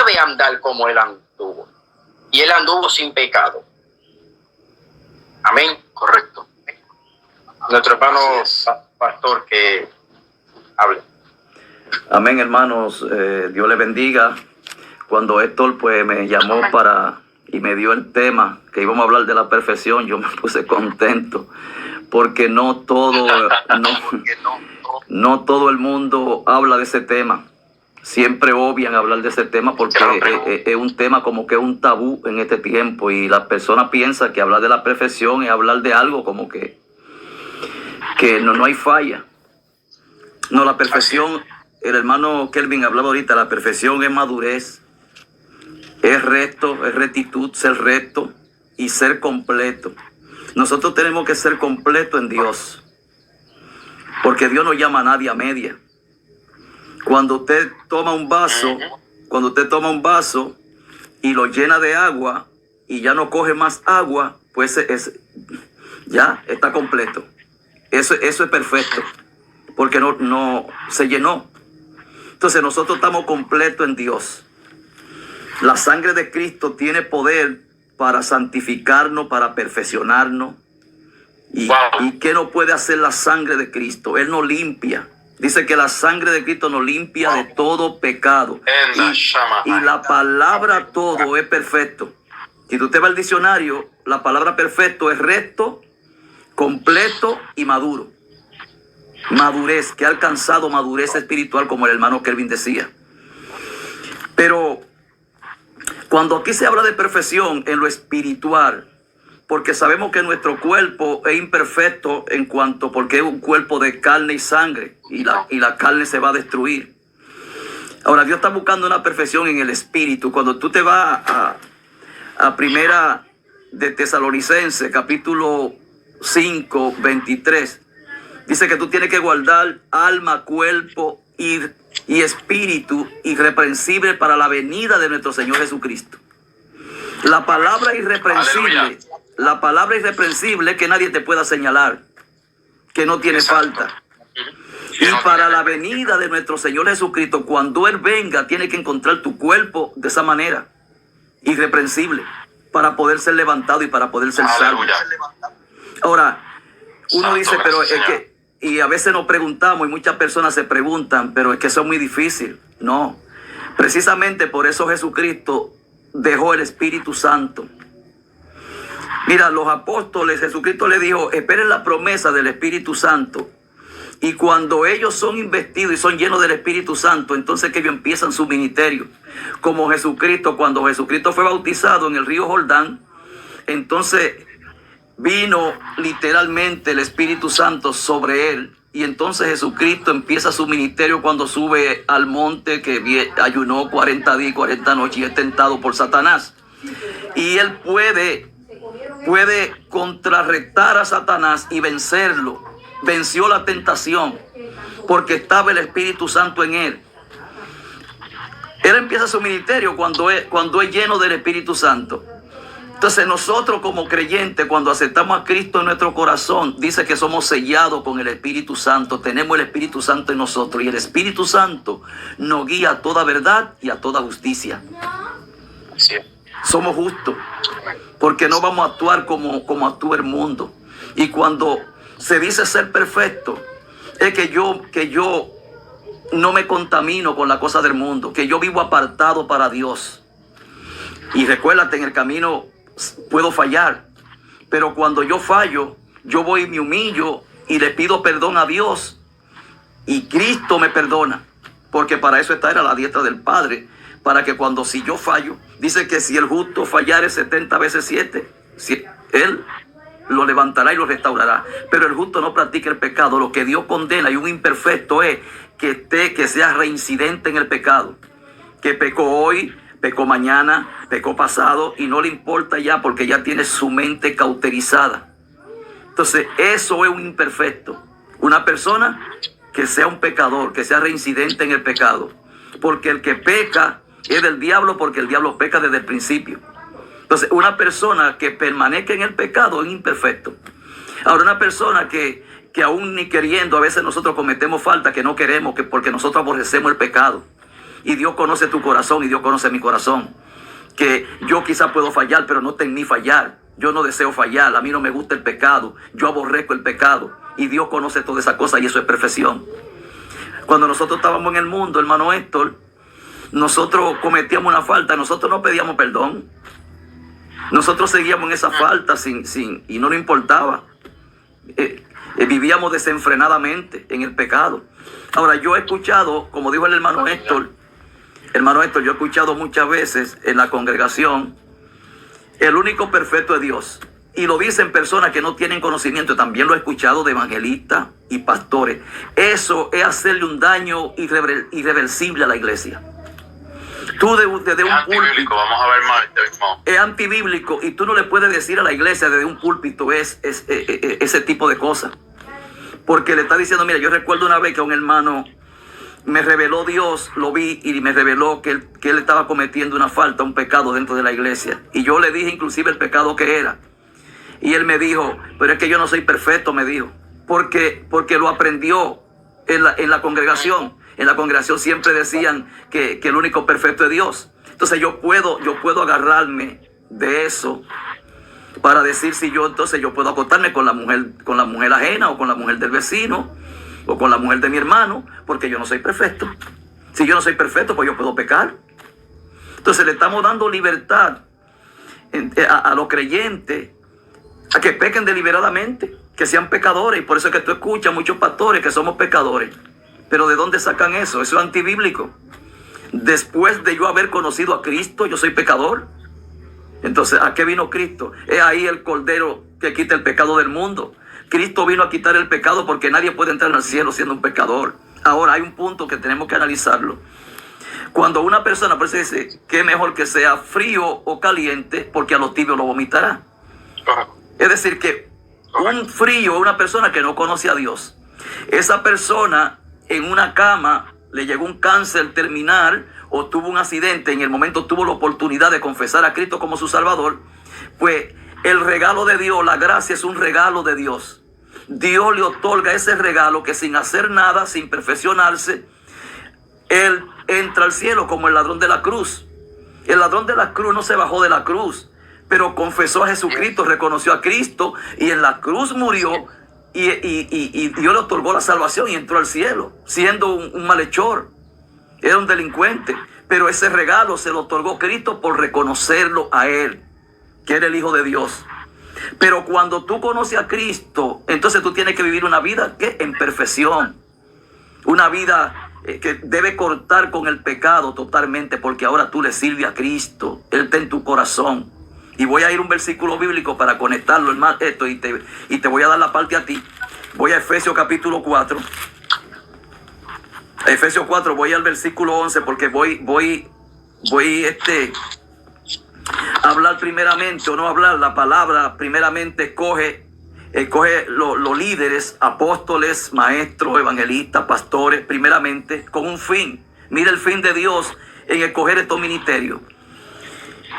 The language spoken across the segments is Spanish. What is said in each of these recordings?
de andar como él anduvo. Y él anduvo sin pecado. Amén. Correcto. Nuestro hermano pastor que hable. Amén, hermanos. Dios les bendiga. Cuando Héctor pues me llamó y me dio el tema que íbamos a hablar de la perfección, yo me puse contento, porque no todo el mundo habla de ese tema. Siempre obvian hablar de ese tema porque es un tema como que es un tabú en este tiempo, y las personas piensan que hablar de la perfección es hablar de algo como que no hay falla. No, la perfección, el hermano Kelvin hablaba ahorita, la perfección es madurez, es recto, es rectitud, ser recto y ser completo. Nosotros tenemos que ser completos en Dios, porque Dios no llama a nadie a media. Cuando usted toma un vaso y lo llena de agua y ya no coge más agua, pues ya está completo. Eso es perfecto, porque no se llenó. Entonces nosotros estamos completos en Dios. La sangre de Cristo tiene poder para santificarnos, para perfeccionarnos. ¿Y qué no puede hacer la sangre de Cristo? Él nos limpia. Dice que la sangre de Cristo nos limpia de todo pecado. Y la palabra todo es perfecto. Si tú te vas al diccionario, la palabra perfecto es recto, completo y maduro. Madurez, que ha alcanzado madurez espiritual, como el hermano Kelvin decía. Pero cuando aquí se habla de perfección en lo espiritual, porque sabemos que nuestro cuerpo es imperfecto porque es un cuerpo de carne y sangre, y la carne se va a destruir. Ahora, Dios está buscando una perfección en el espíritu. Cuando tú te vas a Primera de Tesalonicenses, capítulo 5, 23, dice que tú tienes que guardar alma, cuerpo y espíritu irreprensible para la venida de nuestro Señor Jesucristo. La palabra irreprensible es que nadie te pueda señalar, que no tiene falta. Y para la venida de nuestro Señor Jesucristo, cuando Él venga, tiene que encontrar tu cuerpo de esa manera, irreprensible, para poder ser levantado y para poder ser salvo. Ahora, uno dice, pero es que, y a veces nos preguntamos, y muchas personas se preguntan, pero es que eso es muy difícil. No, precisamente por eso Jesucristo dejó el Espíritu Santo. Mira, los apóstoles, Jesucristo les dijo, esperen la promesa del Espíritu Santo. Y cuando ellos son investidos y son llenos del Espíritu Santo, entonces que ellos empiezan su ministerio. Como Jesucristo, cuando Jesucristo fue bautizado en el río Jordán, entonces vino literalmente el Espíritu Santo sobre él. Y entonces Jesucristo empieza su ministerio cuando sube al monte, que ayunó 40 días y 40 noches y es tentado por Satanás. Y él puede contrarrestar a Satanás y vencerlo. Venció la tentación porque estaba el Espíritu Santo en él. Él empieza su ministerio cuando es lleno del Espíritu Santo. Entonces nosotros como creyentes, cuando aceptamos a Cristo en nuestro corazón, dice que somos sellados con el Espíritu Santo. Tenemos el Espíritu Santo en nosotros, y el Espíritu Santo nos guía a toda verdad y a toda justicia. Sí. Somos justos, porque no vamos a actuar como actúa el mundo. Y cuando se dice ser perfecto, es que yo no me contamino con la cosa del mundo, que yo vivo apartado para Dios. Y recuérdate, en el camino puedo fallar, pero cuando yo fallo, yo voy y me humillo y le pido perdón a Dios, y Cristo me perdona, porque para eso era la diestra del Padre, para que si yo fallo, dice que si el justo fallare 70 veces 7, Él lo levantará y lo restaurará. Pero el justo no practica el pecado. Lo que Dios condena, y un imperfecto es que sea reincidente en el pecado, que pecó hoy, pecó mañana, pecó pasado, y no le importa ya, porque ya tiene su mente cauterizada. Entonces eso es un imperfecto, una persona que sea un pecador, que sea reincidente en el pecado, porque el que peca es del diablo, porque el diablo peca desde el principio. Entonces, una persona que permanezca en el pecado es imperfecto. Ahora, una persona que aún ni queriendo, a veces nosotros cometemos falta que no queremos, porque nosotros aborrecemos el pecado. Y Dios conoce tu corazón y Dios conoce mi corazón. Que yo quizá puedo fallar, pero no está en mí fallar. Yo no deseo fallar, a mí no me gusta el pecado. Yo aborrezco el pecado. Y Dios conoce todas esas cosas y eso es perfección. Cuando nosotros estábamos en el mundo, hermano Héctor, nosotros cometíamos una falta, nosotros no pedíamos perdón. Nosotros seguíamos en esa falta y no nos importaba. Vivíamos desenfrenadamente en el pecado. Ahora, yo he escuchado, como dijo el hermano Héctor, yo he escuchado muchas veces en la congregación, el único perfecto es Dios. Y lo dicen personas que no tienen conocimiento. También lo he escuchado de evangelistas y pastores. Eso es hacerle un daño irreversible a la iglesia. Tú desde un púlpito, vamos a ver más mismo. Es antibíblico y tú no le puedes decir a la iglesia desde un púlpito ese tipo de cosas. Porque le está diciendo, mira, yo recuerdo una vez que un hermano me reveló Dios, lo vi y me reveló que él estaba cometiendo una falta, un pecado dentro de la iglesia. Y yo le dije inclusive el pecado que era. Y él me dijo, pero es que yo no soy perfecto, me dijo. Porque lo aprendió en la congregación. En la congregación siempre decían que el único perfecto es Dios. Entonces yo puedo agarrarme de eso para decir si yo puedo acostarme con la mujer ajena o con la mujer del vecino o con la mujer de mi hermano, porque yo no soy perfecto. Si yo no soy perfecto, pues yo puedo pecar. Entonces le estamos dando libertad a los creyentes a que pequen deliberadamente, que sean pecadores. Y por eso es que tú escuchas muchos pastores que somos pecadores. Pero ¿de dónde sacan eso? Eso es antibíblico. Después de yo haber conocido a Cristo, yo soy pecador. Entonces, ¿a qué vino Cristo? Es ahí el Cordero que quita el pecado del mundo. Cristo vino a quitar el pecado porque nadie puede entrar al cielo siendo un pecador. Ahora, hay un punto que tenemos que analizarlo. Cuando una persona, por eso dice, que es mejor que sea frío o caliente, porque a los tibios lo vomitará. Es decir, que un frío, una persona que no conoce a Dios, esa persona en una cama le llegó un cáncer terminal o tuvo un accidente, en el momento tuvo la oportunidad de confesar a Cristo como su Salvador, pues el regalo de Dios, la gracia es un regalo de Dios. Dios le otorga ese regalo que sin hacer nada, sin perfeccionarse, él entra al cielo como el ladrón de la cruz. El ladrón de la cruz no se bajó de la cruz, pero confesó a Jesucristo, reconoció a Cristo y en la cruz murió y Dios le otorgó la salvación y entró al cielo, siendo un malhechor. Era un delincuente, pero ese regalo se lo otorgó Cristo por reconocerlo a él, que era el Hijo de Dios. Pero cuando tú conoces a Cristo, entonces tú tienes que vivir una vida que en perfección, una vida que debe cortar con el pecado totalmente, porque ahora tú le sirves a Cristo, Él está en tu corazón. Y voy a ir a un versículo bíblico para conectarlo, hermano, y te voy a dar la parte a ti. Voy a Efesios capítulo 4. Efesios 4, voy al versículo 11 porque voy a hablar primeramente, o no hablar, la palabra primeramente coge los líderes, apóstoles, maestros, evangelistas, pastores, primeramente con un fin. Mira el fin de Dios en escoger estos ministerios.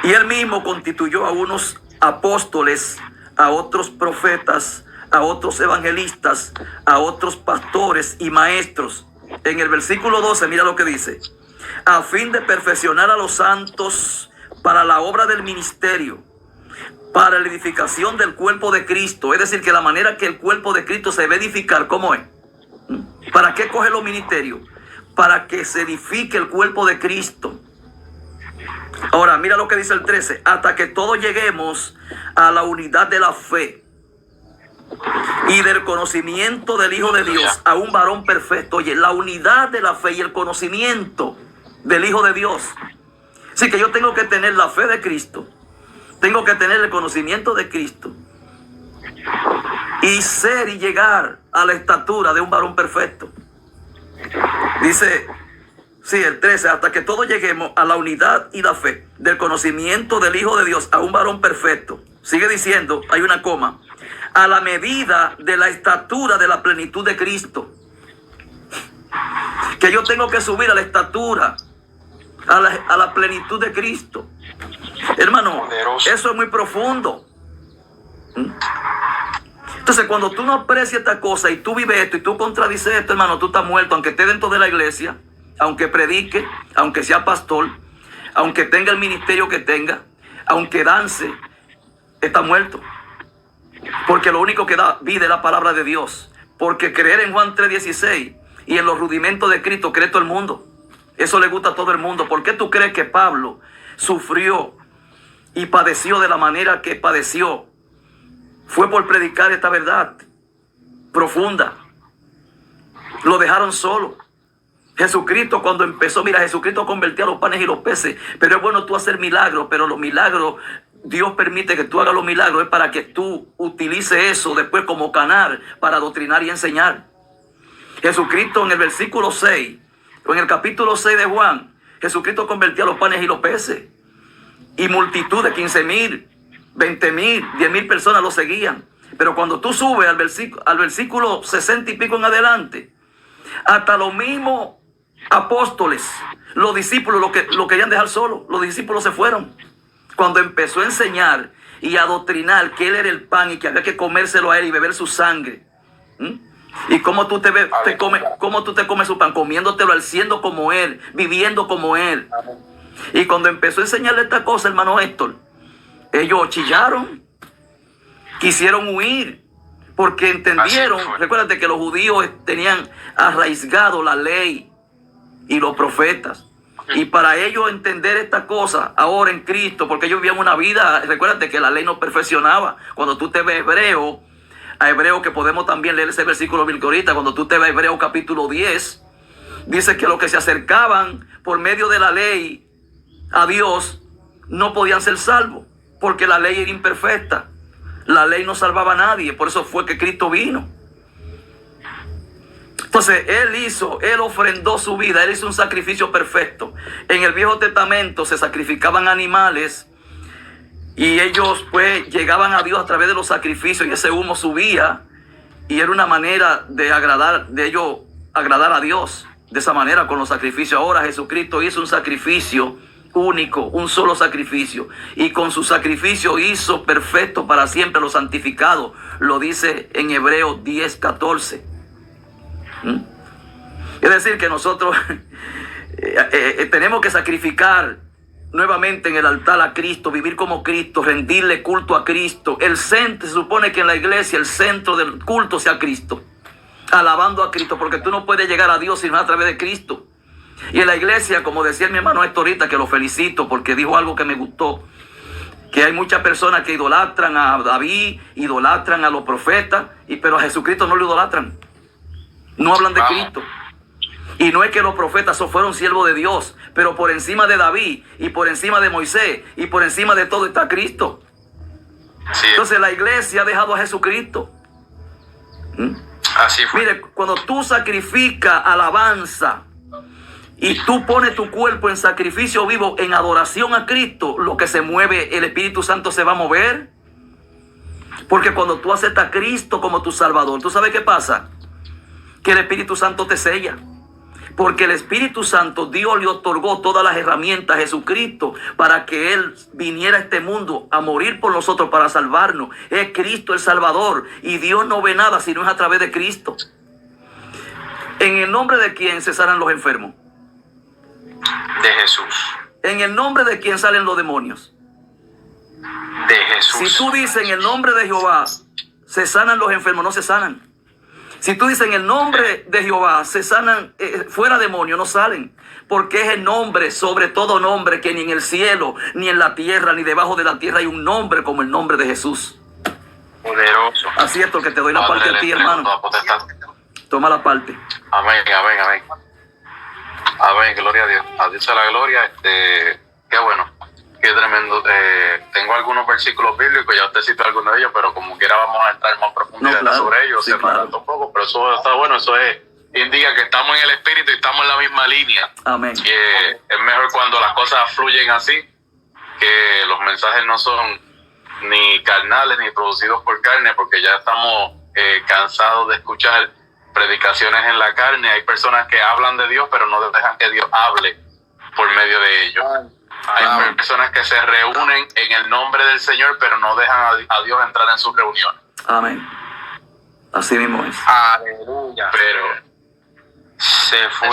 Y él mismo constituyó a unos apóstoles, a otros profetas, a otros evangelistas, a otros pastores y maestros. En el versículo 12, mira lo que dice: a fin de perfeccionar a los santos para la obra del ministerio, para la edificación del cuerpo de Cristo. Es decir, que la manera que el cuerpo de Cristo se debe edificar, ¿cómo es? ¿Para qué coge los ministerios? Para que se edifique el cuerpo de Cristo. Ahora, mira lo que dice el 13. Hasta que todos lleguemos a la unidad de la fe y del conocimiento del Hijo de Dios, a un varón perfecto. Oye, la unidad de la fe y el conocimiento del Hijo de Dios. Así que yo tengo que tener la fe de Cristo, tengo que tener el conocimiento de Cristo y ser y llegar a la estatura de un varón perfecto. Dice, sí, el 13, hasta que todos lleguemos a la unidad y la fe del conocimiento del Hijo de Dios, a un varón perfecto. Sigue diciendo, hay una coma, a la medida de la estatura de la plenitud de Cristo. Que yo tengo que subir a la estatura, a la plenitud de Cristo. Hermano, eso es muy profundo. Entonces, cuando tú no aprecias esta cosa y tú vives esto y tú contradices esto, hermano, tú estás muerto, aunque estés dentro de la iglesia, aunque predique, aunque sea pastor, aunque tenga el ministerio que tenga, aunque dance, está muerto. Porque lo único que da vida es la palabra de Dios. Porque creer en Juan 3:16 y en los rudimentos de Cristo cree todo el mundo. Eso le gusta a todo el mundo. ¿Por qué tú crees que Pablo sufrió y padeció de la manera que padeció? Fue por predicar esta verdad profunda. Lo dejaron solo. Jesucristo cuando empezó, mira, Jesucristo convertía los panes y los peces. Pero es bueno tú hacer milagros, pero los milagros, Dios permite que tú hagas los milagros, es para que tú utilices eso después como canal para adoctrinar y enseñar. Jesucristo en el versículo 6, o en el capítulo 6 de Juan, Jesucristo convertía los panes y los peces. Y multitud de 15,000, 20,000, 10,000 personas lo seguían. Pero cuando tú subes al versículo 60 y pico en adelante, hasta los mismos apóstoles, los discípulos lo querían dejar solo. Los discípulos se fueron. Cuando empezó a enseñar y a adoctrinar que él era el pan y que había que comérselo a él y beber su sangre. ¿Y cómo tú cómo tú te comes su pan? Comiéndotelo al siendo como él, viviendo como él. Y cuando empezó a enseñarle esta cosa, hermano Héctor, ellos chillaron, quisieron huir, porque entendieron, recuérdate que los judíos tenían arraigado la ley y los profetas. Y para ellos entender esta cosa ahora en Cristo, porque ellos vivían una vida, recuérdate que la ley no perfeccionaba. Cuando tú te ves a Hebreo, que podemos también leer ese versículo bíblico ahorita, cuando tú te ves a Hebreo capítulo 10, dice que los que se acercaban por medio de la ley a Dios no podían ser salvos, porque la ley era imperfecta. La ley no salvaba a nadie, por eso fue que Cristo vino. Entonces, Él ofrendó su vida, Él hizo un sacrificio perfecto. En el Viejo Testamento se sacrificaban animales y ellos pues llegaban a Dios a través de los sacrificios y ese humo subía y era una manera de ellos agradar a Dios. De esa manera con los sacrificios. Ahora Jesucristo hizo un sacrificio único, un solo sacrificio, y con su sacrificio hizo perfecto para siempre los santificados. Lo dice en Hebreos 10:14. Es decir, que nosotros tenemos que sacrificar nuevamente en el altar a Cristo, vivir como Cristo, rendirle culto a Cristo. El centro, se supone que en la iglesia el centro del culto sea Cristo, alabando a Cristo, porque tú no puedes llegar a Dios sino a través de Cristo. Y en la iglesia, como decía mi hermano Héctor ahorita, que lo felicito porque dijo algo que me gustó, que hay muchas personas que idolatran a David, idolatran a los profetas, pero a Jesucristo no lo idolatran. No hablan de Cristo. Y no es que los profetas fueron siervos de Dios, pero por encima de David y por encima de Moisés y por encima de todo está Cristo. Sí. Entonces la iglesia ha dejado a Jesucristo. Así fue. Mire, cuando tú sacrificas alabanza y tú pones tu cuerpo en sacrificio vivo, en adoración a Cristo, lo que se mueve, el Espíritu Santo se va a mover. Porque cuando tú aceptas a Cristo como tu Salvador, ¿tú sabes qué pasa? Que el Espíritu Santo te sella. Porque el Espíritu Santo, Dios le otorgó todas las herramientas a Jesucristo para que Él viniera a este mundo a morir por nosotros para salvarnos. Es Cristo el Salvador. Y Dios no ve nada si no es a través de Cristo. ¿En el nombre de quién se sanan los enfermos? De Jesús. ¿En el nombre de quién salen los demonios? De Jesús. Si tú dices en el nombre de Jehová se sanan los enfermos, no se sanan. Si tú dices en el nombre de Jehová se sanan, fuera demonios, no salen. Porque es el nombre sobre todo nombre, que ni en el cielo, ni en la tierra, ni debajo de la tierra hay un nombre como el nombre de Jesús. Poderoso. Así es, que te doy la parte a ti, hermano. Toma la parte. Amén, amén, amén. Amén, gloria a Dios. A Dios sea la gloria. Qué bueno, qué tremendo. Tengo algunos versículos bíblicos, ya usted citó algunos de ellos, pero como quiera vamos a entrar más profundidad sobre ellos, sí, claro. Un poco, pero eso está bueno, eso indica que estamos en el Espíritu y estamos en la misma línea. Amén. Que es mejor cuando las cosas fluyen así, que los mensajes no son ni carnales ni producidos por carne, porque ya estamos cansados de escuchar predicaciones en la carne. Hay personas que hablan de Dios, pero no dejan que Dios hable por medio de ellos. Hay personas que se reúnen en el nombre del Señor, pero no dejan a Dios entrar en sus reuniones. Amén. Así mismo es. Aleluya. Pero se fue.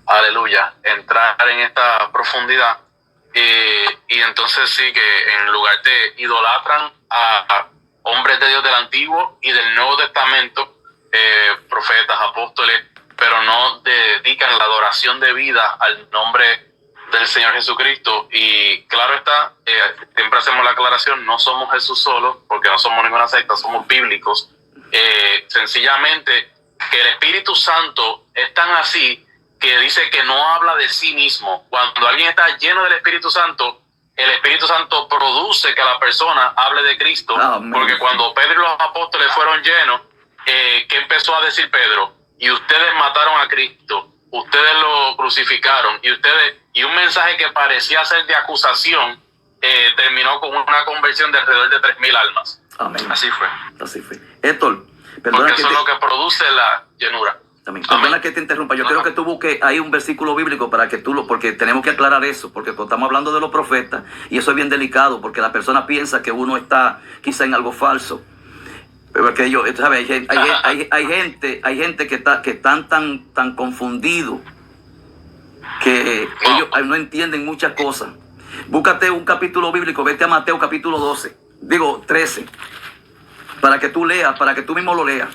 aleluya, entrar en esta profundidad. Y entonces sí que en lugar de idolatran a hombres de Dios del Antiguo y del Nuevo Testamento, profetas, apóstoles, pero no dedican la adoración de vida al nombre del Señor Jesucristo. Y claro está, siempre hacemos la aclaración, no somos Jesús solos, porque no somos ninguna secta, somos bíblicos. Sencillamente que el Espíritu Santo es tan así que dice que no habla de sí mismo. Cuando alguien está lleno del Espíritu Santo, el Espíritu Santo produce que la persona hable de Cristo. Porque cuando Pedro y los apóstoles fueron llenos, ¿qué empezó a decir Pedro? Y ustedes mataron a Cristo, ustedes lo crucificaron, y un mensaje que parecía ser de acusación terminó con una conversión de alrededor de 3,000 almas. Amén. Así fue. Así fue. Héctor, perdona, porque eso es lo que produce la llenura. Amén. Perdona que te interrumpa. Yo quiero que tú busques ahí un versículo bíblico para que porque tenemos que aclarar eso, porque estamos hablando de los profetas y eso es bien delicado, porque la persona piensa que uno está quizá en algo falso. Porque ¿sabes? Hay gente que están tan confundidos que ellos no entienden muchas cosas. Búscate un capítulo bíblico, vete a Mateo capítulo 13, para que tú leas, para que tú mismo lo leas.